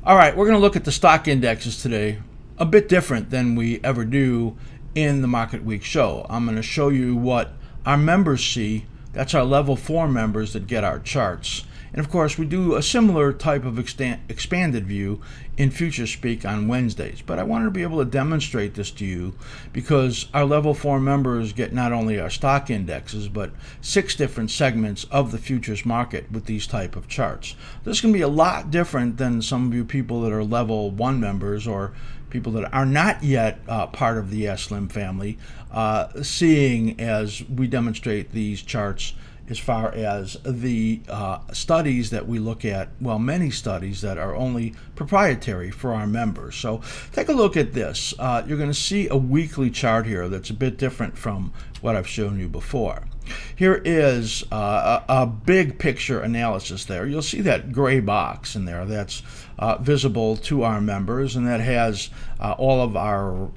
All right, we're going to look at the stock indexes today, a bit different than we ever do in the Market Week show. I'm going to show you what our members see. That's our level 4 members that get our charts. And of course, we do a similar type of expanded view in Future Speak on Wednesdays. But I wanted to be able to demonstrate this to you because our level 4 members get not only our stock indexes, but 6 different segments of the futures market with these type of charts. This can be a lot different than some of you people that are level 1 members or people that are not yet part of the askSlim family, seeing as we demonstrate these charts as far as the studies that we look at, well, many studies that are only proprietary for our members. So take a look at this. You're going to see a weekly chart here that's a bit different from what I've shown you before. Here is a big picture analysis there. You'll see that gray box in there that's visible to our members, and that has all of our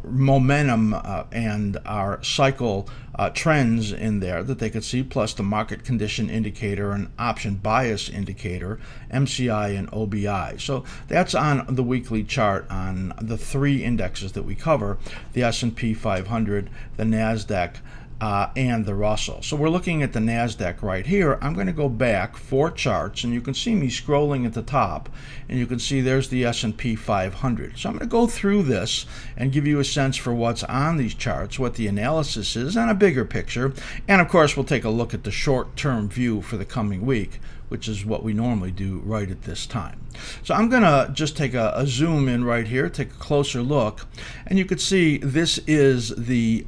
momentum and our cycle trends in there that they could see, plus the market condition indicator and option bias indicator, MCI and OBI. So that's on the weekly chart on the 3 indexes that we cover, the S&P 500, the NASDAQ, and the Russell. So we're looking at the NASDAQ right here. I'm going to go back 4 charts, and you can see me scrolling at the top, and you can see there's the S&P 500. So I'm going to go through this and give you a sense for what's on these charts, what the analysis is, and a bigger picture. And of course, we'll take a look at the short-term view for the coming week, which is what we normally do right at this time. So I'm going to just take a zoom in right here, take a closer look, and you can see this is the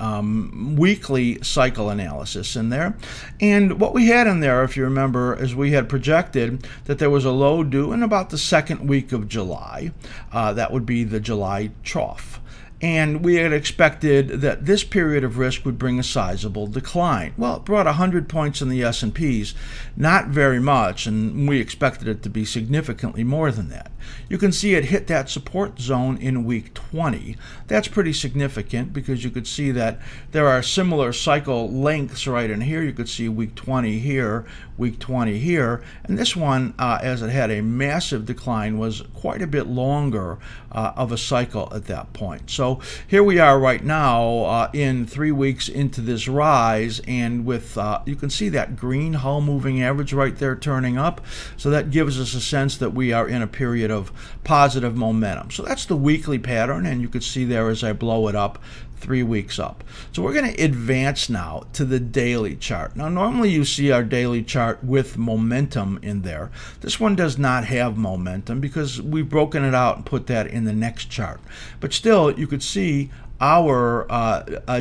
weekly cycle analysis in there. And what we had in there, if you remember, is we had projected that there was a low due in about the 2nd week of July. That would be the July trough. And we had expected that this period of risk would bring a sizable decline. Well, it brought 100 points in the S&Ps, not very much, and we expected it to be significantly more than that. You can see it hit that support zone in week 20. That's pretty significant because you could see that there are similar cycle lengths right in here. You could see week 20 here, week 20 here, and this one, as it had a massive decline, was quite a bit longer of a cycle at that point. So here we are right now in 3 weeks into this rise, and with you can see that green hull moving average right there turning up. So that gives us a sense that we are in a period of positive momentum. So that's the weekly pattern, and you can see there as I blow it up, 3 weeks up. So we're going to advance now to the daily chart. Now normally you see our daily chart with momentum in there. This one does not have momentum because we've broken it out and put that in the next chart. But still, you could see our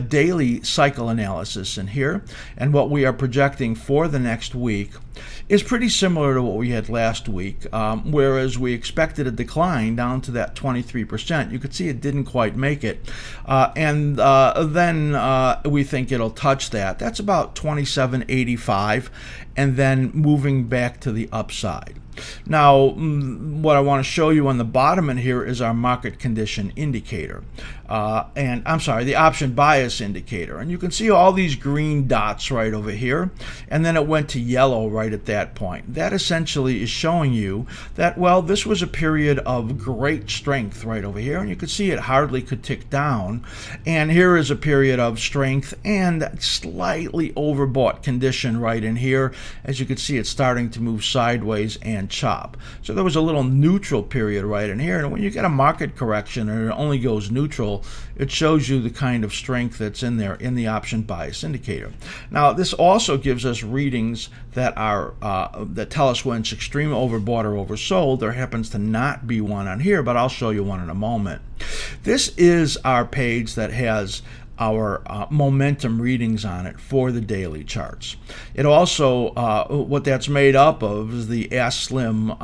daily cycle analysis in here, and what we are projecting for the next week is pretty similar to what we had last week, whereas we expected a decline down to that 23%. You could see it didn't quite make it, and then we think it'll touch that. That's about 27.85, and then moving back to the upside. Now, what I want to show you on the bottom in here is our market condition indicator, and I'm sorry, the option bias indicator. And you can see all these green dots right over here, and then it went to yellow right at that point. That essentially is showing you that, well, this was a period of great strength right over here, and you can see it hardly could tick down. And here is a period of strength and slightly overbought condition right in here. As you can see, it's starting to move sideways and chop. So there was a little neutral period right in here, and when you get a market correction and it only goes neutral, it shows you the kind of strength that's in there in the option bias indicator. Now this also gives us readings that are that tell us when it's extreme overbought or oversold. There happens to not be one on here, but I'll show you one in a moment. This is our page that has our momentum readings on it for the daily charts. It also, what that's made up of is the askSlim,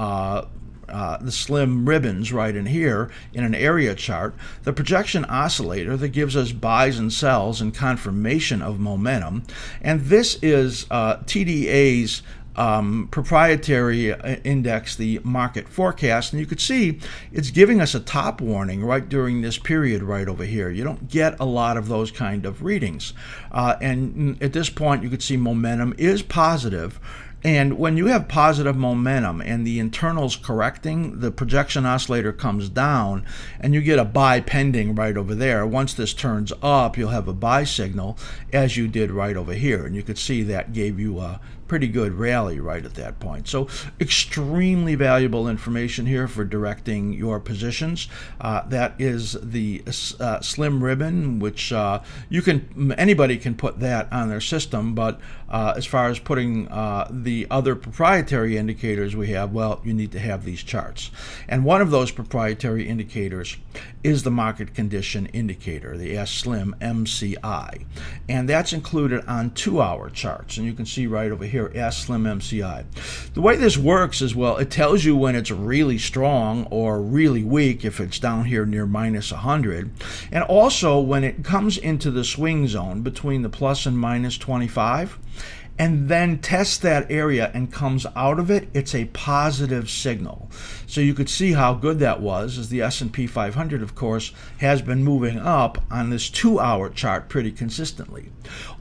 the slim ribbons right in here in an area chart, the projection oscillator that gives us buys and sells and confirmation of momentum, and this is TDA's proprietary index, the market forecast, and you could see it's giving us a top warning right during this period right over here. You don't get a lot of those kind of readings, and at this point you could see momentum is positive, And when you have positive momentum and the internals correcting, the projection oscillator comes down and you get a buy pending right over there. Once this turns up, you'll have a buy signal, as you did right over here. And you could see that gave you a pretty good rally right at that point. So extremely valuable information here for directing your positions. That is the slim ribbon, which anybody can put that on their system, but as far as putting the other proprietary indicators we have, well, you need to have these charts. And one of those proprietary indicators is the market condition indicator, the askSlim MCI. And that's included on 2-hour charts. And you can see right over here, askSlim MCI. The way this works is, well, it tells you when it's really strong or really weak, if it's down here near minus 100. And also when it comes into the swing zone between the plus and minus 25, and then tests that area and comes out of it, it's a positive signal. So you could see how good that was, as the S&P 500, of course, has been moving up on this 2-hour chart pretty consistently.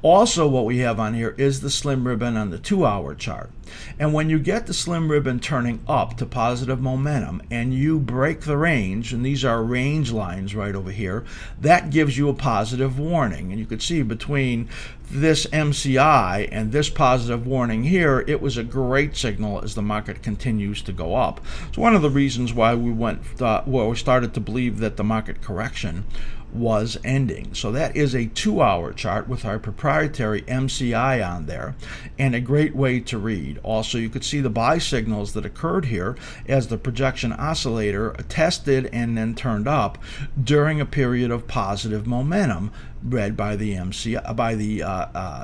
Also, what we have on here is the slim ribbon on the 2-hour chart. And when you get the slim ribbon turning up to positive momentum and you break the range, and these are range lines right over here, that gives you a positive warning. And you could see between this MCI and this positive warning here, it was a great signal as the market continues to go up. It's one of the reasons why we we started to believe that the market correction was ending. So that is a 2-hour chart with our proprietary MCI on there, and a great way to read. Also, you could see the buy signals that occurred here as the projection oscillator tested and then turned up during a period of positive momentum, read by the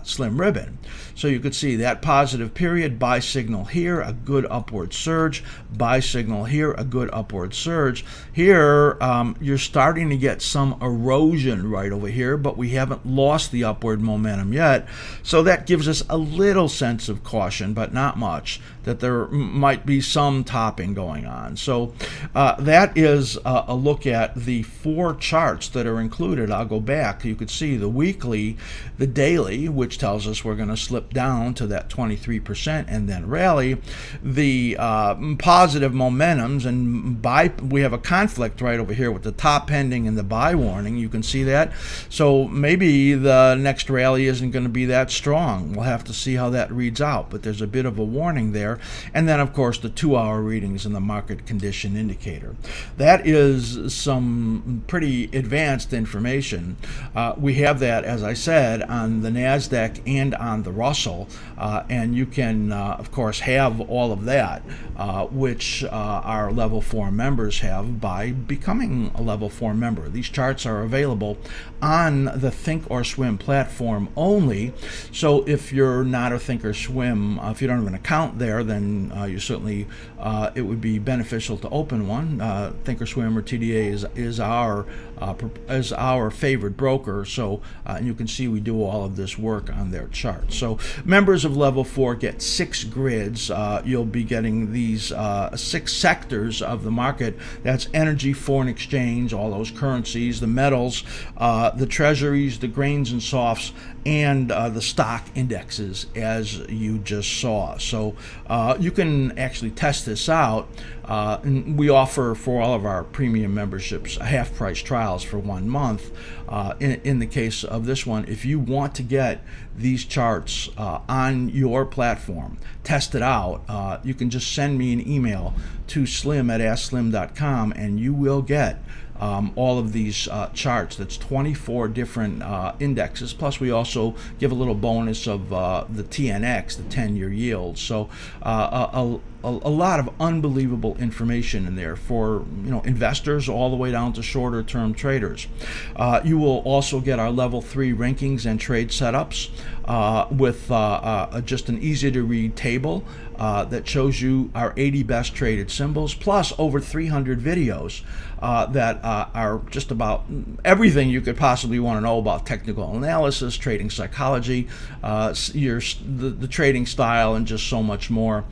slim ribbon. So you could see that positive period, buy signal here, a good upward surge, buy signal here, a good upward surge. Here you're starting to get some erosion right over here, but we haven't lost the upward momentum yet. So that gives us a little sense of caution, but not much, that there might be some topping going on. So that is a look at the 4 charts that are included. I'll go back. You could see the weekly, the daily, which tells us we're going to slip down to that 23% and then rally. The positive momentums, and we have a conflict right over here with the top pending and the buy warning. You can see that. So maybe the next rally isn't going to be that strong. We'll have to see how that reads out, but there's a bit of a warning there. And then, of course, the 2-hour readings and the market condition indicator. That is some pretty advanced information. We have that, as I said, on the NASDAQ and on the Russell, and you can, of course, have all of that, which our Level 4 members have by becoming a Level 4 member. These charts are available on the Thinkorswim platform only, so if you're not a Thinkorswim, if you don't have an account there, then you certainly, it would be beneficial to open one. Thinkorswim or TDA is our favorite broker, so and you can see we do all of this work on their chart. So members of Level 4 get 6 grids. You'll be getting these 6 sectors of the market. That's energy, foreign exchange, all those currencies, the metals, the treasuries, the grains and softs, and the stock indexes, as you just saw. So you can actually test this out. And we offer for all of our premium memberships half-price trials for 1 month. In the case of this one, if you want to get these charts on your platform, test it out, you can just send me an email to slim@askSlim.com, and you will get all of these charts. That's 24 different indexes, plus we also give a little bonus of the TNX, the 10-year yield. So a lot of unbelievable information in there for investors all the way down to shorter term traders. You will also get our Level 3 rankings and trade setups with just an easy to read table that shows you our 80 best traded symbols, plus over 300 videos that are just about everything you could possibly want to know about technical analysis, trading psychology, the trading style, and just so much more.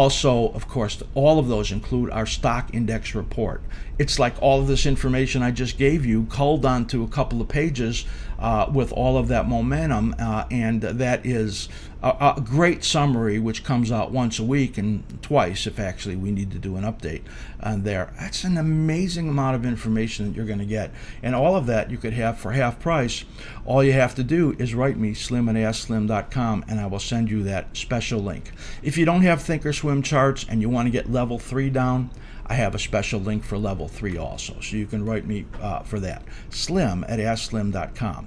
Also, of course, all of those include our stock index report. It's like all of this information I just gave you culled onto a couple of pages with all of that momentum, and that is a great summary which comes out once a week and twice if actually we need to do an update there. That's an amazing amount of information that you're going to get, and all of that you could have for half price. All you have to do is write me, slim at askSlim.com, and I will send you that special link. If you don't have Thinkorswim charts and you want to get level 3 down, I have a special link for level 3 also, so you can write me for that. Slim at askSlim.com.